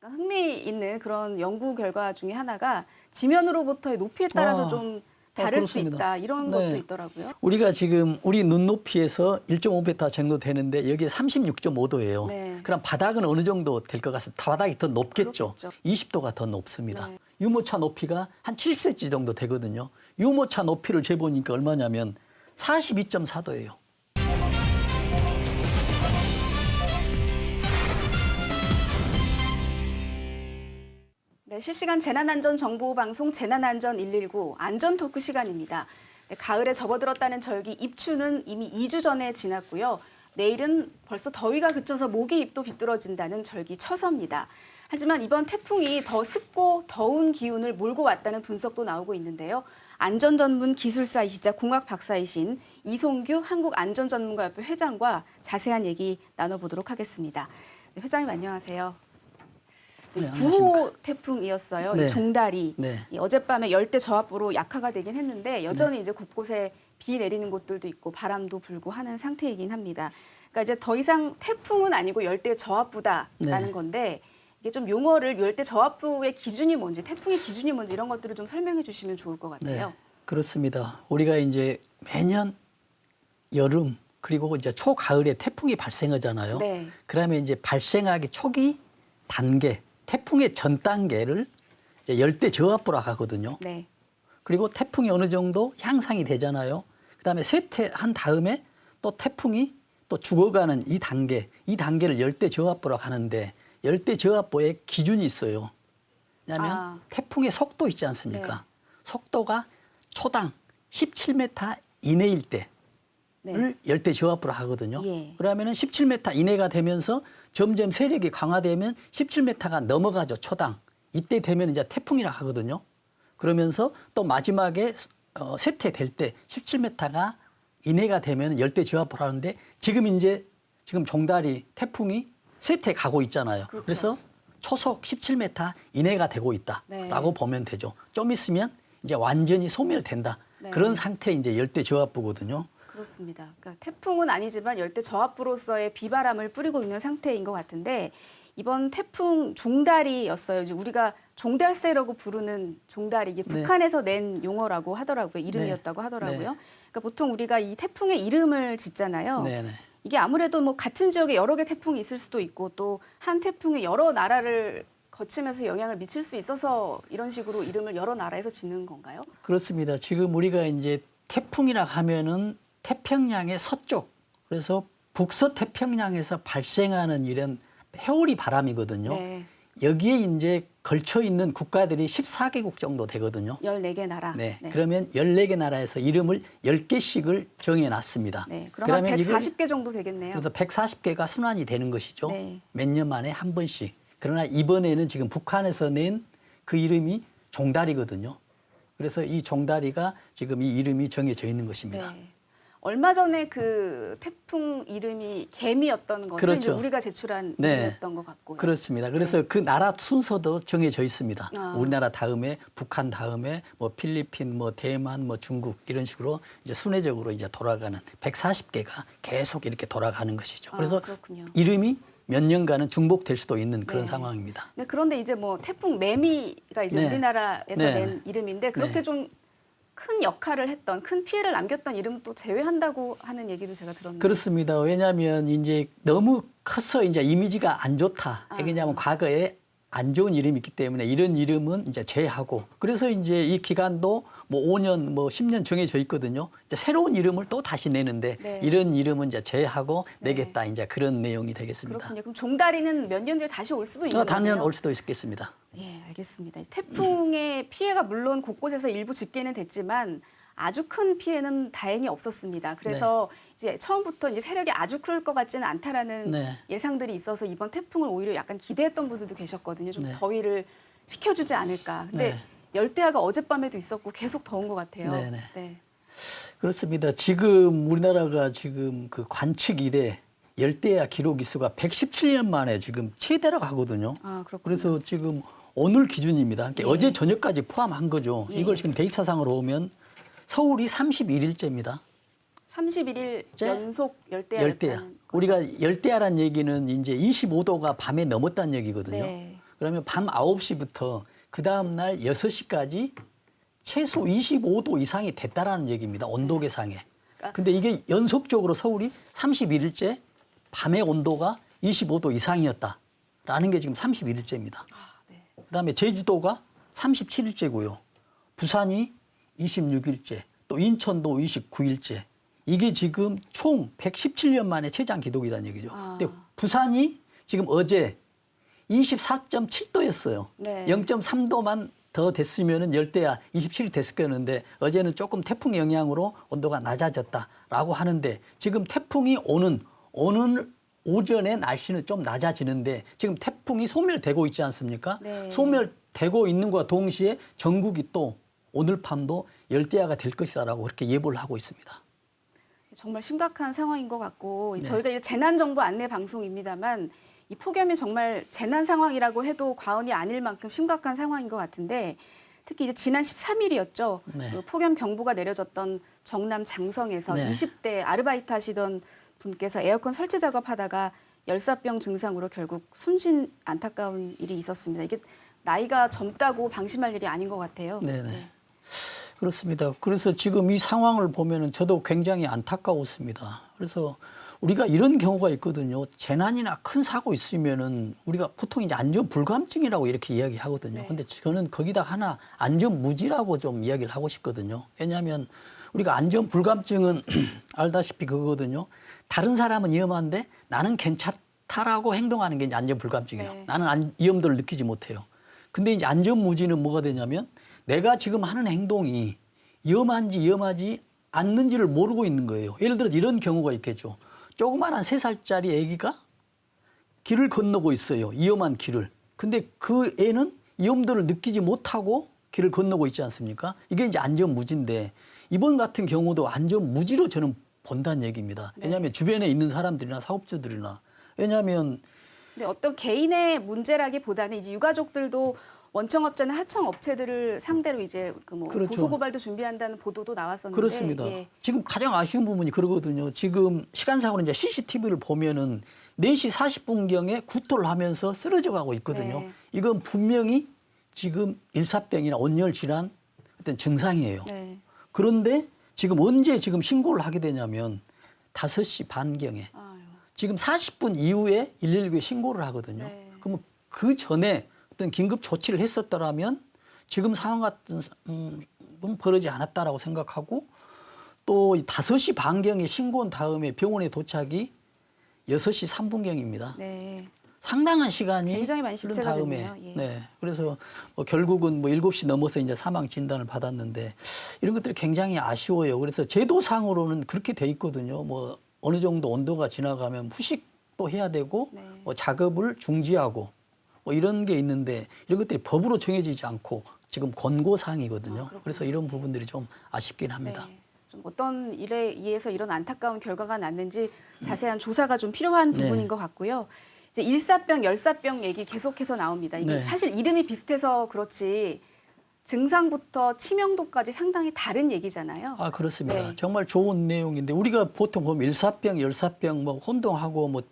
약간 흥미있는 그런 연구 결과 중에 하나가 지면으로부터의 높이에 따라서 좀 다를 수 그렇습니다. 있다 이런 것도 있더라고요. 우리가 지금 우리 눈높이에서 1.5m 정도 되는데 여기에 36.5도예요. 네. 그럼 바닥은 어느 정도 될 것 같습니다. 바닥이 더 높겠죠. 그렇겠죠. 20도가 더 높습니다. 네. 유모차 높이가 한 70cm 정도 되거든요. 유모차 높이를 재보니까 얼마냐면 42.4도예요. 네, 실시간 재난안전정보방송 재난안전 119 안전토크 시간입니다. 네, 가을에 접어들었다는 절기 입추는 이미 2주 전에 지났고요. 내일은 벌써 더위가 그쳐서 모기 잎도 비뚤어진다는 절기 처서입니다. 하지만 이번 태풍이 더 습고 더운 기운을 몰고 왔다는 분석도 나오고 있는데요. 안전전문 기술자이시자 공학 박사이신 이송규 한국안전전문가협회 회장과 자세한 얘기 나눠보도록 하겠습니다. 네, 회장님 안녕하세요. 네, 9호 태풍이었어요. 네. 이 종다리. 네. 이 어젯밤에 열대 저압부로 약화가 되긴 했는데 여전히 이제 곳곳에 비 내리는 곳들도 있고 바람도 불고 하는 상태이긴 합니다. 그러니까 이제 더 이상 태풍은 아니고 열대 저압부다라는 건데 이게 좀 용어를 열대 저압부의 기준이 뭔지, 태풍의 기준이 뭔지 이런 것들을 좀 설명해 주시면 좋을 것 같아요. 네, 그렇습니다. 우리가 이제 매년 여름 그리고 이제 초가을에 태풍이 발생하잖아요. 네. 그러면 이제 발생하기 초기 단계, 태풍의 전 단계를 이제 열대 저압부라고 하거든요. 네. 그리고 태풍이 어느 정도 향상이 되잖아요. 그다음에 쇠퇴한 다음에 또 태풍이 또 죽어가는 이 단계를 열대 저압부라고 하는데 열대 저압부의 기준이 있어요. 왜냐하면 태풍의 속도 있지 않습니까? 네. 속도가 초당 17m 이내일 때를 네. 열대 저압부로 하거든요. 예. 그러면은 17m 이내가 되면서 점점 세력이 강화되면 17m가 넘어가죠, 초당. 이때 되면 이제 태풍이라 하거든요. 그러면서 또 마지막에 쇠퇴될 때 17m가 이내가 되면 열대 저압부로 하는데 지금 종다리 태풍이 쇠퇴 가고 있잖아요. 그렇죠. 그래서 초속 17m 이내가 되고 있다라고 네. 보면 되죠. 좀 있으면 이제 완전히 소멸된다. 네. 그런 상태 이제 열대 저압부거든요. 그렇습니다. 그러니까 태풍은 아니지만 열대 저압부로서의 비바람을 뿌리고 있는 상태인 것 같은데 이번 태풍 종다리였어요. 이제 우리가 종달새라고 부르는 종다리 이게 북한에서 낸 용어라고 하더라고요. 이름이었다고 하더라고요. 네. 그러니까 보통 우리가 이 태풍의 이름을 짓잖아요. 네네. 이게 아무래도 뭐 같은 지역에 여러 개 태풍이 있을 수도 있고 또 한 태풍이 여러 나라를 거치면서 영향을 미칠 수 있어서 이런 식으로 이름을 여러 나라에서 짓는 건가요? 그렇습니다. 지금 우리가 이제 태풍이라 하면은 태평양의 서쪽, 그래서 북서태평양에서 발생하는 이런 회오리 바람이거든요. 네. 여기에 이제 걸쳐 있는 국가들이 14개국 정도 되거든요. 14개 나라. 네. 그러면 14개 나라에서 이름을 10개씩을 정해 놨습니다. 네. 그럼 한 140개 정도 되겠네요. 그래서 140개가 순환이 되는 것이죠. 네. 몇 년 만에 한 번씩. 그러나 이번에는 지금 북한에서 낸 그 이름이 종다리거든요. 그래서 이 종다리가 지금 이 이름이 정해져 있는 것입니다. 네. 얼마 전에 그 태풍 이름이 개미였던 것은 그렇죠. 이제 우리가 제출한 네. 이름이었던 것 같고요. 그렇습니다. 그래서 그 나라 순서도 정해져 있습니다. 아. 우리나라 다음에 북한 다음에 뭐 필리핀, 뭐 대만, 뭐 중국 이런 식으로 이제 순회적으로 이제 돌아가는 140개가 계속 이렇게 돌아가는 것이죠. 그래서 그렇군요. 이름이 몇 년간은 중복될 수도 있는 그런 네. 상황입니다. 네, 그런데 이제 뭐 태풍 매미가 이제 네. 우리나라에서 네. 낸 이름인데 그렇게 네. 좀 큰 역할을 했던 큰 피해를 남겼던 이름 또 제외한다고 하는 얘기도 제가 들었는데. 그렇습니다. 왜냐하면 이제 너무 커서 이제 이미지가 안 좋다. 왜냐하면 과거에 안 좋은 이름이 있기 때문에 이런 이름은 이제 제외하고 그래서 이제 이 기간도 뭐 5년, 뭐 10년 정해져 있거든요. 이제 새로운 이름을 또 다시 내는데 네. 이런 이름은 이제 제외하고 네. 내겠다. 이제 그런 내용이 되겠습니다. 그렇군요. 그럼 종다리는 몇 년 뒤에 다시 올 수도 있는 거예요? 단연 올 수도 있겠습니다. 예, 알겠습니다. 태풍의 피해가 물론 곳곳에서 일부 집계는 됐지만 아주 큰 피해는 다행히 없었습니다. 그래서 이제 처음부터 이제 세력이 아주 클 것 같지는 않다라는 네. 예상들이 있어서 이번 태풍을 오히려 약간 기대했던 분들도 계셨거든요. 좀 네. 더위를 식혀주지 않을까. 근데 네. 열대야가 어젯밤에도 있었고 계속 더운 것 같아요. 네, 네. 네. 그렇습니다. 지금 우리나라가 지금 그 관측 이래 열대야 기록 기수가 117년 만에 지금 최대라고 하거든요. 아, 그렇군요. 그래서 지금 오늘 기준입니다. 그러니까 예. 어제 저녁까지 포함한 거죠. 예. 이걸 지금 데이터상으로 보면 서울이 31일째입니다. 31일 제 연속 열대야. 우리가 열대야란 얘기는 이제 25도가 밤에 넘었다는 얘기거든요. 네. 그러면 밤 9시부터 그 다음 날 6시까지 최소 25도 이상이 됐다라는 얘기입니다. 온도 계상에. 근데 이게 연속적으로 서울이 31일째 밤의 온도가 25도 이상이었다라는 게 지금 31일째입니다. 네. 그다음에 제주도가 37일째고요. 부산이 26일째, 또 인천도 29일째. 이게 지금 총 117년 만에 최장 기록이라는 얘기죠. 근데 부산이 지금 어제 24.7도였어요. 네. 0.3도만 더 됐으면 열대야 27이 됐을 거였는데 어제는 조금 태풍 영향으로 온도가 낮아졌다라고 하는데 지금 태풍이 오늘 오전에 날씨는 좀 낮아지는데 지금 태풍이 소멸되고 있지 않습니까? 네. 소멸되고 있는 것과 동시에 전국이 또 오늘 밤도 열대야가 될 것이다라고 그렇게 예보를 하고 있습니다. 정말 심각한 상황인 것 같고 네. 저희가 이제 재난정보 안내 방송입니다만 이 폭염이 정말 재난 상황이라고 해도 과언이 아닐 만큼 심각한 상황인 것 같은데 특히 이제 지난 13일이었죠. 네. 그 폭염 경보가 내려졌던 정남 장성에서 네. 20대 아르바이트 하시던 분께서 에어컨 설치 작업하다가 열사병 증상으로 결국 숨진 안타까운 일이 있었습니다. 이게 나이가 젊다고 방심할 일이 아닌 것 같아요. 네네. 그렇습니다. 그래서 지금 이 상황을 보면은 저도 굉장히 안타까웠습니다. 그래서 우리가 이런 경우가 있거든요. 재난이나 큰 사고 있으면은 우리가 보통 이제 안전 불감증이라고 이렇게 이야기하거든요. 네. 근데 저는 거기다 하나 안전 무지라고 좀 이야기를 하고 싶거든요. 왜냐하면 우리가 안전 불감증은 알다시피 그거거든요. 다른 사람은 위험한데 나는 괜찮다라고 행동하는 게 이제 안전 불감증이에요. 네. 나는 위험도를 느끼지 못해요. 근데 이제 안전 무지는 뭐가 되냐면 내가 지금 하는 행동이 위험한지 위험하지 않는지를 모르고 있는 거예요. 예를 들어서 이런 경우가 있겠죠. 조그마한 3살짜리 아기가 길을 건너고 있어요. 위험한 길을. 근데 그 애는 위험도를 느끼지 못하고 길을 건너고 있지 않습니까? 이게 이제 안전무지인데 이번 같은 경우도 안전무지로 저는 본다는 얘기입니다. 네. 왜냐하면 주변에 있는 사람들이나 사업주들이나 왜냐하면 근데 어떤 개인의 문제라기보다는 이제 유가족들도 원청업자나 하청업체들을 상대로 이제 그 뭐 그렇죠. 고소고발도 준비한다는 보도도 나왔었는데 그렇습니다. 예. 지금 가장 아쉬운 부분이 그러거든요. 지금 시간상으로 이제 CCTV를 보면은 4시 40분경에 구토를 하면서 쓰러져 가고 있거든요. 네. 이건 분명히 지금 일사병이나 온열 질환 어떤 증상이에요. 네. 그런데 지금 언제 지금 신고를 하게 되냐면 5시 반경에 아유. 지금 40분 이후에 119에 신고를 하거든요. 네. 그러면 그 전에 어떤 긴급 조치를 했었더라면 지금 상황 같은 벌어지지 않았다라고 생각하고 또 5시 반경에 신고한 다음에 병원에 도착이 6시 3분경입니다. 네. 상당한 시간이 굉장히 많이 흐른 시체가 다음에 됐네요. 예. 네. 그래서 뭐 결국은 뭐 7시 넘어서 이제 사망 진단을 받았는데 이런 것들이 굉장히 아쉬워요. 그래서 제도상으로는 그렇게 돼 있거든요. 뭐 어느 정도 온도가 지나가면 후식도 해야 되고 네. 뭐 작업을 중지하고 뭐 이런 게 있는데 이런 것들이 법으로 정해지지 않고 지금 권고사항이거든요. 그래서 이런 부분들이 좀 아쉽긴 합니다. 네. 좀 어떤 일에 의해서 이런 안타까운 결과가 났는지 자세한 조사가 좀 필요한 네. 부분인 것 같고요. 이제 일사병, 열사병 얘기 계속해서 나옵니다. 이게 네. 사실 이름이 비슷해서 그렇지 증상부터 치명도까지 상당히 다른 얘기잖아요. 아, 그렇습니다. 네. 정말 좋은 내용인데 우리가 보통 보면 일사병, 열사병 뭐 혼동하고 뭐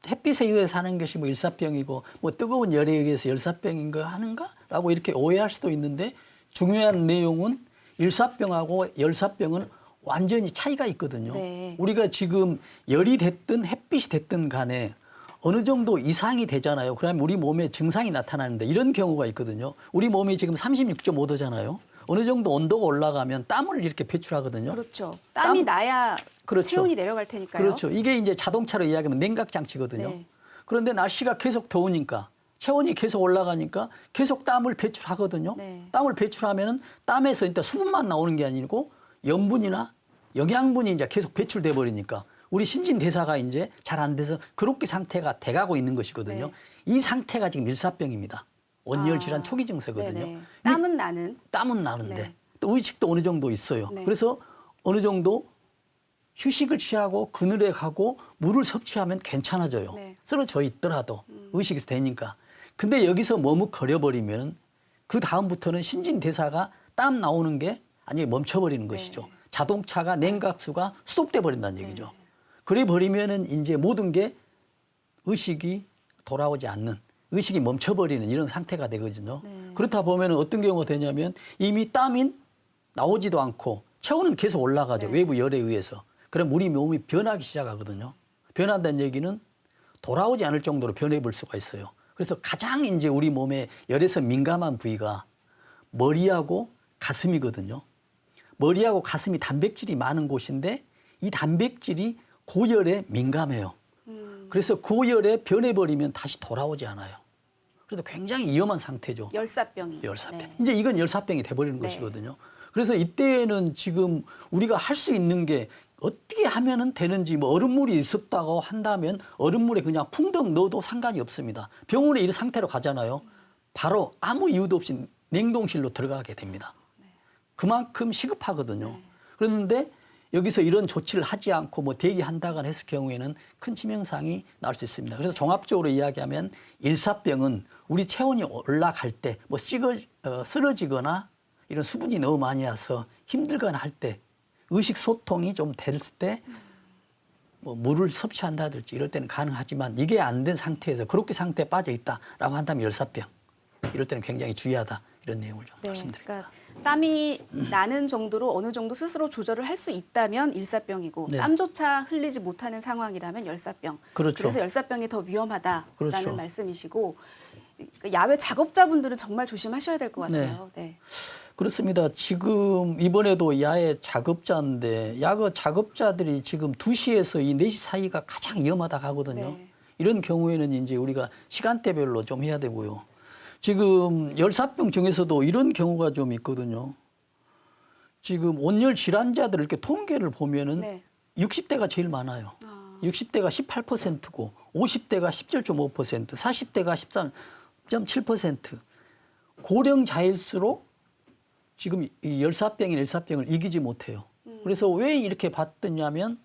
햇빛에 의해 사는 것이 뭐 일사병이고 뭐 뜨거운 열에 의해서 열사병인 거 하는가라고 이렇게 오해할 수도 있는데 중요한 내용은 일사병하고 열사병은 완전히 차이가 있거든요. 네. 우리가 지금 열이 됐든 햇빛이 됐든 간에 어느 정도 이상이 되잖아요. 그러면 우리 몸에 증상이 나타나는데 이런 경우가 있거든요. 우리 몸이 지금 36.5도잖아요. 어느 정도 온도가 올라가면 땀을 이렇게 배출하거든요. 그렇죠. 땀이 나야 그렇죠. 체온이 내려갈 테니까요. 그렇죠. 이게 이제 자동차로 이야기하면 냉각 장치거든요. 네. 그런데 날씨가 계속 더우니까 체온이 계속 올라가니까 계속 땀을 배출하거든요. 네. 땀을 배출하면은 땀에서 일단 수분만 나오는 게 아니고 염분이나 영양분이 이제 계속 배출돼 버리니까 우리 신진대사가 이제 잘 안 돼서 그렇게 상태가 돼가고 있는 것이거든요. 네. 이 상태가 지금 일사병입니다. 온열 질환 아, 초기 증세거든요. 네네. 땀은 나는. 땀은 나는데 네. 또 의식도 어느 정도 있어요. 네. 그래서 어느 정도 휴식을 취하고 그늘에 가고 물을 섭취하면 괜찮아져요. 네. 쓰러져 있더라도 의식이 되니까. 근데 여기서 머뭇거려 버리면 그 다음부터는 신진대사가 땀 나오는 게 완전히 멈춰버리는 것이죠. 자동차가 냉각수가 스톱돼 버린다는 얘기죠. 그래 버리면은 이제 모든 게 의식이 돌아오지 않는 의식이 멈춰버리는 이런 상태가 되거든요. 네. 그렇다 보면 어떤 경우가 되냐면 이미 땀이 나오지도 않고 체온은 계속 올라가죠. 네. 외부 열에 의해서. 그럼 우리 몸이 변하기 시작하거든요. 변한다는 얘기는 돌아오지 않을 정도로 변해볼 수가 있어요. 그래서 가장 이제 우리 몸에 열에서 민감한 부위가 머리하고 가슴이거든요. 머리하고 가슴이 단백질이 많은 곳인데 이 단백질이 고열에 민감해요. 그래서 고열에 변해버리면 다시 돌아오지 않아요. 그래서 굉장히 위험한 상태죠. 열사병이. 열사병. 네. 이제 이건 열사병이 돼버리는 네. 것이거든요. 그래서 이때는 지금 우리가 할 수 있는 게 어떻게 하면은 되는지 뭐 얼음물이 있었다고 한다면 얼음물에 그냥 풍덩 넣어도 상관이 없습니다. 병원에 이 상태로 가잖아요. 바로 아무 이유도 없이 냉동실로 들어가게 됩니다. 그만큼 시급하거든요. 그런데 여기서 이런 조치를 하지 않고 뭐 대기한다거나 했을 경우에는 큰 치명상이 나올 수 있습니다. 그래서 종합적으로 이야기하면 일사병은 우리 체온이 올라갈 때 뭐 쓰러지거나 이런 수분이 너무 많이 와서 힘들거나 할 때 의식 소통이 좀 될 때 뭐 물을 섭취한다든지 이럴 때는 가능하지만 이게 안 된 상태에서 그렇게 상태에 빠져 있다라고 한다면 열사병 이럴 때는 굉장히 주의하다 이런 내용을 좀 말씀드립니다. 그러니까 땀이 나는 정도로 어느 정도 스스로 조절을 할 수 있다면 일사병이고 네. 땀조차 흘리지 못하는 상황이라면 열사병. 그렇죠. 그래서 열사병이 더 위험하다라는 그렇죠. 말씀이시고 그러니까 야외 작업자분들은 정말 조심하셔야 될 것 같아요. 네. 그렇습니다. 지금 이번에도 야외 작업자인데 야외 작업자들이 지금 2시에서 이 4시 사이가 가장 위험하다고 하거든요. 네. 이런 경우에는 이제 우리가 시간대별로 좀 해야 되고요. 지금 열사병 중에서도 이런 경우가 좀 있거든요. 지금 온열 질환자들 이렇게 통계를 보면은 네. 60대가 제일 많아요. 60대가 18%고 50대가 17.5%, 40대가 13.7%. 고령자일수록 지금 이 열사병인 일사병을 이기지 못해요. 그래서 왜 이렇게 봤더냐면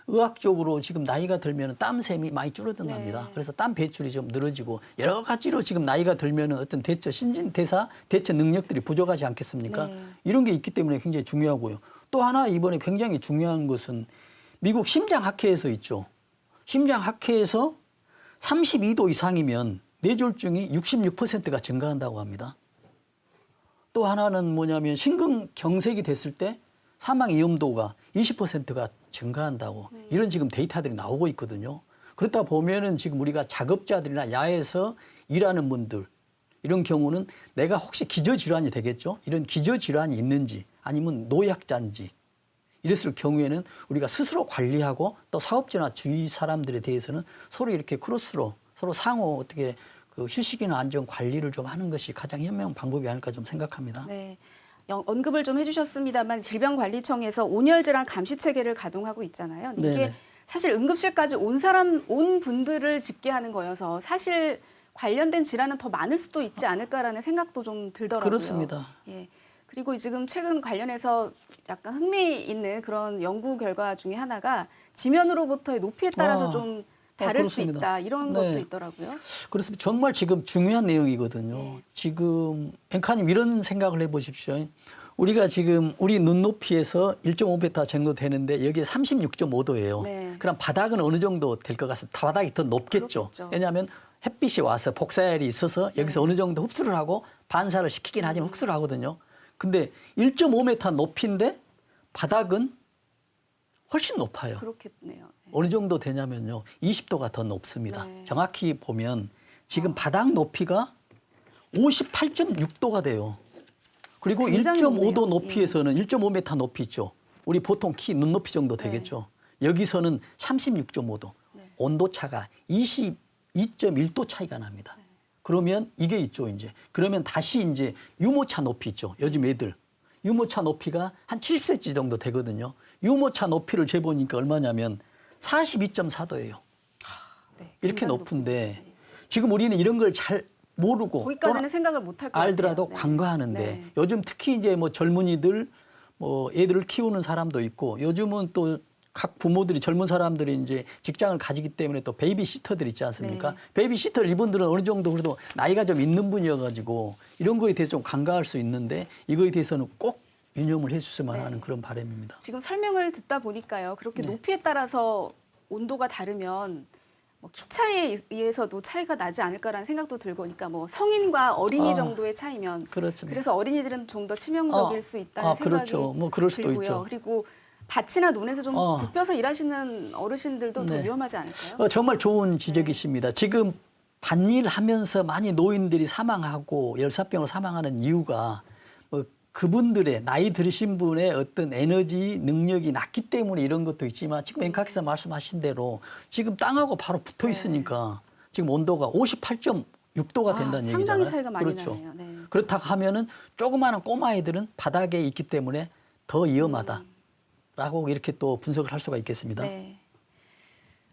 의학적으로 지금 나이가 들면 땀샘이 많이 줄어든답니다. 네. 그래서 땀 배출이 좀 늘어지고 여러 가지로 지금 나이가 들면 어떤 신진대사 대처 능력들이 부족하지 않겠습니까? 네. 이런 게 있기 때문에 굉장히 중요하고요. 또 하나 이번에 굉장히 중요한 것은 미국 심장학회에서 있죠. 심장학회에서 32도 이상이면 뇌졸중이 66%가 증가한다고 합니다. 또 하나는 뭐냐면 심근경색이 됐을 때 사망 위험도가 20%가 증가한다고 이런 지금 데이터들이 나오고 있거든요. 그렇다 보면은 지금 우리가 작업자들이나 야외에서 일하는 분들 이런 경우는 내가 혹시 기저질환이 되겠죠? 이런 기저질환이 있는지 아니면 노약자인지 이랬을 경우에는 우리가 스스로 관리하고 또 사업자나 주위 사람들에 대해서는 서로 이렇게 크로스로 서로 상호 어떻게 그 휴식이나 안전 관리를 좀 하는 것이 가장 현명한 방법이 아닐까 좀 생각합니다. 네. 언급을 좀 해주셨습니다만 질병관리청에서 온열질환 감시 체계를 가동하고 있잖아요. 근데 이게 네네. 사실 응급실까지 온 분들을 집계하는 거여서 사실 관련된 질환은 더 많을 수도 있지 않을까라는 생각도 좀 들더라고요. 그렇습니다. 예. 그리고 지금 최근 관련해서 약간 흥미 있는 그런 연구 결과 중에 하나가 지면으로부터의 높이에 따라서 좀 다를 수 그렇습니다. 있다 이런 네. 것도 있더라고요. 그렇습니다. 정말 지금 중요한 내용이거든요. 네. 지금 앵커님 이런 생각을 해보십시오. 우리가 지금 우리 눈높이에서 1.5m 정도 되는데 여기에 36.5도예요. 네. 그럼 바닥은 어느 정도 될 것 같습니다. 바닥이 더 높겠죠. 그렇겠죠. 왜냐하면 햇빛이 와서 복사열이 있어서 여기서 어느 정도 흡수를 하고 반사를 시키긴 하지만 흡수를 하거든요. 근데 1.5m 높이인데 바닥은 훨씬 높아요. 그렇겠네요. 네. 어느 정도 되냐면요. 20도가 더 높습니다. 네. 정확히 보면 지금 바닥 높이가 58.6도가 돼요. 그리고 굉장히 1.5도 높네요. 높이에서는 1.5m 높이 있죠. 우리 보통 키 눈높이 정도 되겠죠. 여기서는 36.5도. 네. 온도 차가 22.1도 차이가 납니다. 그러면 이게 있죠, 이제. 그러면 다시 이제 유모차 높이 있죠. 요즘 애들. 유모차 높이가 한 70cm 정도 되거든요. 유모차 높이를 재보니까 얼마냐면 42.4도예요. 네. 이렇게 굉장히 높은데 지금 우리는 이런 걸 잘 모르고 거기까지는 생각을 못할 것 알더라도 같아요. 네. 간과하는데 네. 요즘 특히 이제 뭐 젊은이들 뭐 애들을 키우는 사람도 있고 요즘은 또 각 부모들이 젊은 사람들이 이제 직장을 가지기 때문에 또 베이비시터들 있지 않습니까? 네. 베이비시터 이분들은 어느 정도 그래도 나이가 좀 있는 분이어가지고 이런 거에 대해서 좀 간과할 수 있는데 이거에 대해서는 꼭 유념을 해주셨으면 하는 그런 바람입니다. 지금 설명을 듣다 보니까요. 그렇게 네. 높이에 따라서 온도가 다르면 뭐 키 차이에 의해서도 차이가 나지 않을까라는 생각도 들고, 그러니까 뭐 성인과 어린이 정도의 차이면, 그렇죠. 그래서 어린이들은 좀 더 치명적일 수 있다는 생각이 그렇죠. 뭐 그럴 수도 들고요. 있죠. 그리고 밭이나 논에서 좀 어. 굽혀서 일하시는 어르신들도 더 네. 위험하지 않을까요? 정말 좋은 지적이십니다. 지금 밭일 하면서 많이 노인들이 사망하고 열사병으로 사망하는 이유가 뭐 그분들의 나이 들으신 분의 어떤 에너지 능력이 낮기 때문에 이런 것도 있지만 지금 앵카께서 말씀하신 대로 지금 땅하고 바로 붙어 있으니까 지금 온도가 58.6도가 된다는 얘기잖아요. 상당히 차이가 많이 그렇죠. 나네요. 네. 그렇다고 하면은 조그마한 꼬마아이들은 바닥에 있기 때문에 더 위험하다라고 이렇게 또 분석을 할 수가 있겠습니다. 네.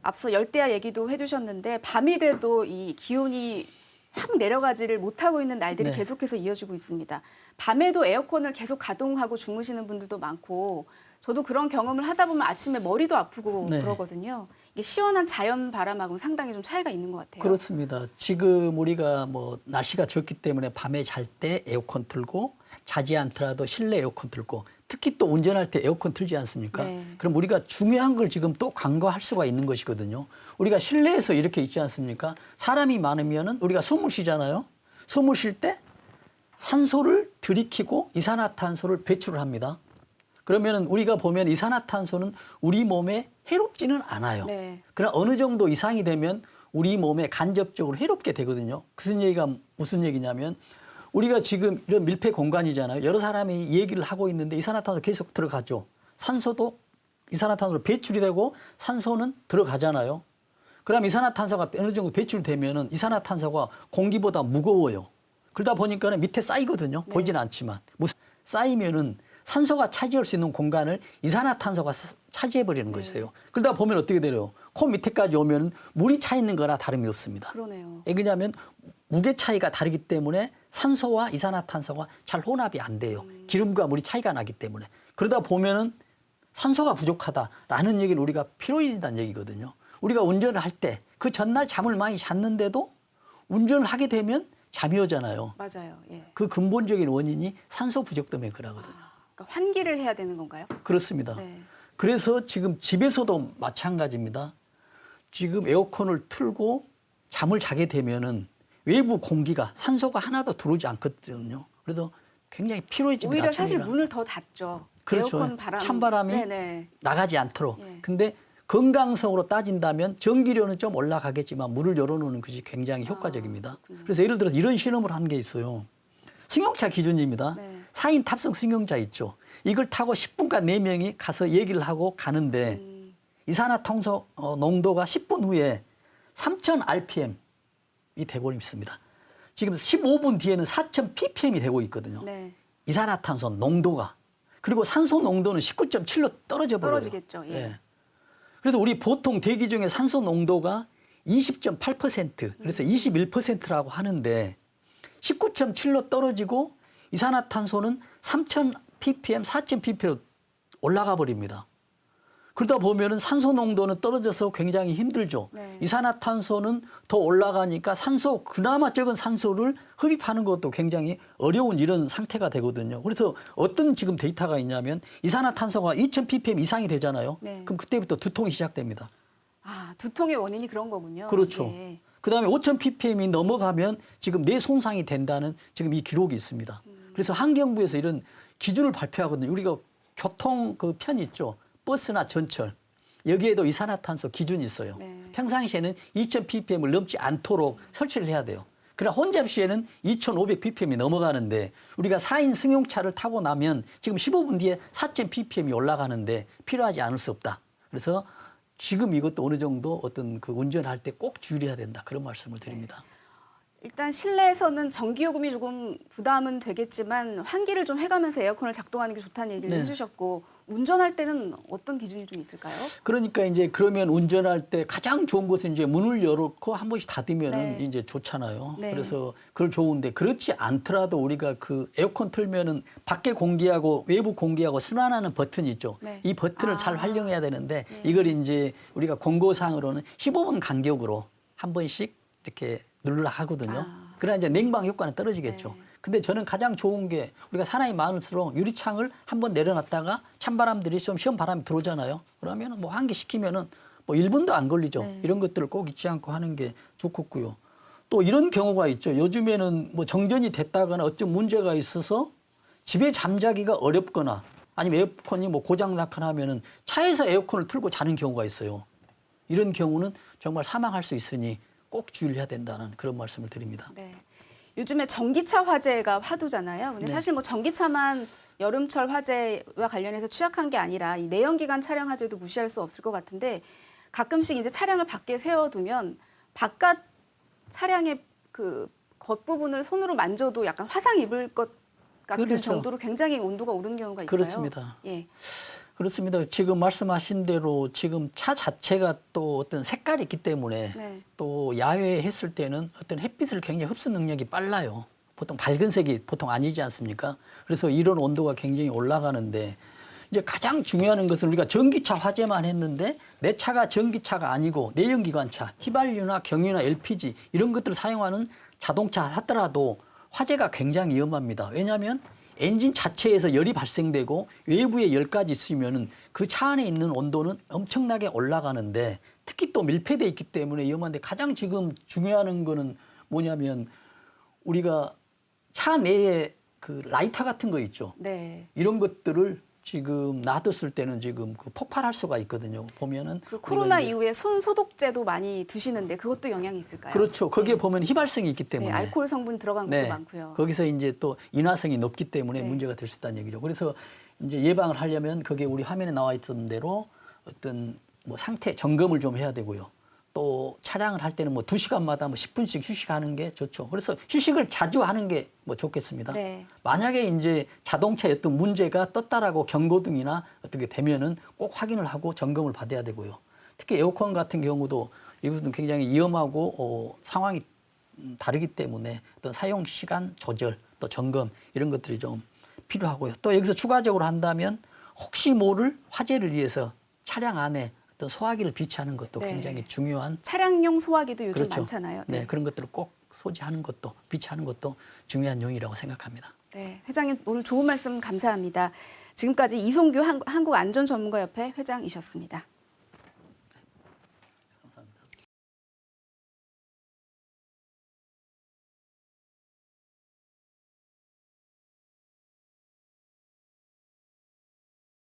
앞서 열대야 얘기도 해주셨는데 밤이 돼도 이 기온이 확 내려가지를 못하고 있는 날들이 네. 계속해서 이어지고 있습니다. 밤에도 에어컨을 계속 가동하고 주무시는 분들도 많고, 저도 그런 경험을 하다 보면 아침에 머리도 아프고 네. 그러거든요. 이게 시원한 자연 바람하고는 상당히 좀 차이가 있는 것 같아요. 그렇습니다. 지금 우리가 뭐 날씨가 덥기 때문에 밤에 잘 때 에어컨 틀고 자지 않더라도 실내 에어컨 틀고 특히 또 운전할 때 에어컨 틀지 않습니까? 네. 그럼 우리가 중요한 걸 지금 또 간과할 수가 있는 것이거든요. 우리가 실내에서 이렇게 있지 않습니까? 사람이 많으면은 우리가 숨을 쉬잖아요. 숨을 쉴 때 산소를 들이키고 이산화탄소를 배출을 합니다. 그러면은 우리가 보면 이산화탄소는 우리 몸에 해롭지는 않아요. 네. 그러나 어느 정도 이상이 되면 우리 몸에 간접적으로 해롭게 되거든요. 무슨 얘기냐면 우리가 지금 이런 밀폐 공간이잖아요. 여러 사람이 얘기를 하고 있는데 이산화탄소 계속 들어가죠. 산소도 이산화탄소로 배출이 되고 산소는 들어가잖아요. 그럼 이산화탄소가 어느 정도 배출되면은 이산화탄소가 공기보다 무거워요. 그러다 보니까는 밑에 쌓이거든요. 네. 보이진 않지만. 쌓이면은 산소가 차지할 수 있는 공간을 이산화탄소가 차지해버리는 것이에요. 그러다 보면 어떻게 돼요? 코 밑에까지 오면 물이 차 있는 거나 다름이 없습니다. 그러네요. 왜냐하면 무게 차이가 다르기 때문에 산소와 이산화탄소가 잘 혼합이 안 돼요. 기름과 물이 차이가 나기 때문에. 그러다 보면은 산소가 부족하다라는 얘기를 우리가 필요해진다는 얘기거든요. 우리가 운전을 할 때 그 전날 잠을 많이 잤는데도 운전을 하게 되면 잠이 오잖아요. 맞아요. 예. 그 근본적인 원인이 산소 부족 때문에 그러거든요. 그러니까 환기를 해야 되는 건가요? 그렇습니다. 네. 그래서 지금 집에서도 마찬가지입니다. 지금 에어컨을 틀고 잠을 자게 되면은 외부 공기가 산소가 하나도 들어오지 않거든요. 그래서 굉장히 피로해집니다. 오히려 사실 아침이나. 문을 더 닫죠. 그렇죠. 에어컨 바람, 찬바람이 네네. 나가지 않도록. 예. 근데 건강성으로 따진다면 전기료는 좀 올라가겠지만 문을 열어놓는 것이 굉장히 효과적입니다. 그렇군요. 그래서 예를 들어서 이런 실험을 한 게 있어요. 승용차 기준입니다. 네. 4인 탑승 승용차 있죠. 이걸 타고 10분간 4명이 가서 얘기를 하고 가는데 이산화탄소 농도가 10분 후에 3000 rpm이 되고 있습니다. 지금 15분 뒤에는 4000 ppm이 되고 있거든요. 네. 이산화탄소 농도가. 그리고 산소 농도는 19.7로 떨어져 버려요. 떨어지겠죠. 예. 그래서 우리 보통 대기 중에 산소 농도가 20.8%, 그래서 21%라고 하는데 19.7로 떨어지고 이산화탄소는 3000 ppm, 4000 ppm로 올라가 버립니다. 그러다 보면은 산소 농도는 떨어져서 굉장히 힘들죠. 네. 이산화탄소는 더 올라가니까 산소, 그나마 적은 산소를 흡입하는 것도 굉장히 어려운 이런 상태가 되거든요. 그래서 어떤 지금 데이터가 있냐면 이산화탄소가 2000 ppm 이상이 되잖아요. 네. 그럼 그때부터 두통이 시작됩니다. 아, 두통의 원인이 그런 거군요. 그렇죠. 예. 그다음에 5000 ppm이 넘어가면 지금 뇌 손상이 된다는 지금 이 기록이 있습니다. 그래서 환경부에서 이런 기준을 발표하거든요. 우리가 교통 그 편 있죠. 버스나 전철. 여기에도 이산화탄소 기준이 있어요. 네. 평상시에는 2000 ppm을 넘지 않도록 설치를 해야 돼요. 그러나 혼잡 시에는 2500 ppm이 넘어가는데 우리가 4인 승용차를 타고 나면 지금 15분 뒤에 4000 ppm이 올라가는데 필요하지 않을 수 없다. 그래서 지금 이것도 어느 정도 어떤 그 운전할 때 꼭 주의해야 된다. 그런 말씀을 드립니다. 일단 실내에서는 전기요금이 조금 부담은 되겠지만 환기를 좀 해가면서 에어컨을 작동하는 게 좋다는 얘기를 네. 해주셨고, 운전할 때는 어떤 기준이 좀 있을까요? 그러니까 이제 그러면 운전할 때 가장 좋은 것은 이제 문을 열고 한 번씩 닫으면은 네. 이제 좋잖아요. 네. 그래서 그걸 좋은데 그렇지 않더라도 우리가 그 에어컨 틀면은 밖에 공기하고 외부 공기하고 순환하는 버튼이 있죠. 네. 이 버튼을 아. 잘 활용해야 되는데 네. 이걸 이제 우리가 권고사항으로는 15분 간격으로 한 번씩 이렇게 누르라 하거든요. 아. 그러나 이제 냉방 효과는 떨어지겠죠. 네. 근데 저는 가장 좋은 게 우리가 사람이 많을수록 유리창을 한번 내려놨다가 찬바람들이 좀 시원 바람이 들어오잖아요. 그러면 뭐 환기시키면은 뭐 1분도 안 걸리죠. 네. 이런 것들을 꼭 잊지 않고 하는 게 좋겠고요. 또 이런 경우가 있죠. 요즘에는 뭐 정전이 됐다거나 어떤 문제가 있어서 집에 잠자기가 어렵거나 아니면 에어컨이 뭐 고장 났거나 하면은 차에서 에어컨을 틀고 자는 경우가 있어요. 이런 경우는 정말 사망할 수 있으니 꼭 주의를 해야 된다는 그런 말씀을 드립니다. 네. 요즘에 전기차 화재가 화두잖아요. 근데 네. 사실 뭐 전기차만 여름철 화재와 관련해서 취약한 게 아니라 이 내연기관 차량 화재도 무시할 수 없을 것 같은데 가끔씩 이제 차량을 밖에 세워두면 바깥 차량의 그 겉부분을 손으로 만져도 약간 화상 입을 것 같은 그렇죠. 정도로 굉장히 온도가 오르는 경우가 있어요. 그렇습니다. 예. 그렇습니다. 지금 말씀하신 대로 지금 차 자체가 또 어떤 색깔이 있기 때문에 네. 또 야외에 했을 때는 어떤 햇빛을 굉장히 흡수 능력이 빨라요. 보통 밝은 색이 보통 아니지 않습니까? 그래서 이런 온도가 굉장히 올라가는데 이제 가장 중요한 것은 우리가 전기차 화재만 했는데 내 차가 전기차가 아니고 내연기관차, 휘발유나 경유나 LPG 이런 것들을 사용하는 자동차 하더라도 화재가 굉장히 위험합니다. 왜냐하면 엔진 자체에서 열이 발생되고 외부에 열까지 있으면은 그 차 안에 있는 온도는 엄청나게 올라가는데 특히 또 밀폐되어 있기 때문에 위험한데 가장 지금 중요한 거는 뭐냐면 우리가 차 내에 그 라이터 같은 거 있죠. 네. 이런 것들을 지금 놔뒀을 때는 지금 그 폭발할 수가 있거든요. 보면은 그 코로나 우리가 이제 이후에 손 소독제도 많이 드시는데 그것도 영향이 있을까요? 그렇죠. 거기에 네. 보면 휘발성이 있기 때문에 네, 알코올 성분 들어간 것도 많고요. 거기서 이제 또 인화성이 높기 때문에 네. 문제가 될 수 있다는 얘기죠. 그래서 이제 예방을 하려면 거기에 우리 화면에 나와 있던 대로 어떤 뭐 상태 점검을 좀 해야 되고요. 또 차량을 할 때는 뭐 2시간마다 뭐 10분씩 휴식하는 게 좋죠. 그래서 휴식을 자주 하는 게 뭐 좋겠습니다. 네. 만약에 이제 자동차에 어떤 문제가 떴다라고 경고등이나 어떻게 되면은 꼭 확인을 하고 점검을 받아야 되고요. 특히 에어컨 같은 경우도 이것은 굉장히 위험하고 상황이 다르기 때문에 어떤 사용 시간 조절 또 점검 이런 것들이 좀 필요하고요. 또 여기서 추가적으로 한다면 혹시 모를 화재를 위해서 차량 안에 어떤 소화기를 비치하는 것도 네. 굉장히 중요한 차량용 소화기도 요즘 그렇죠. 많잖아요. 네, 그런 것들을 꼭 소지하는 것도 비치하는 것도 중요한 요인이라고 생각합니다. 네, 회장님 오늘 좋은 말씀 감사합니다. 지금까지 이송규 한국안전전문가협회 회장이셨습니다.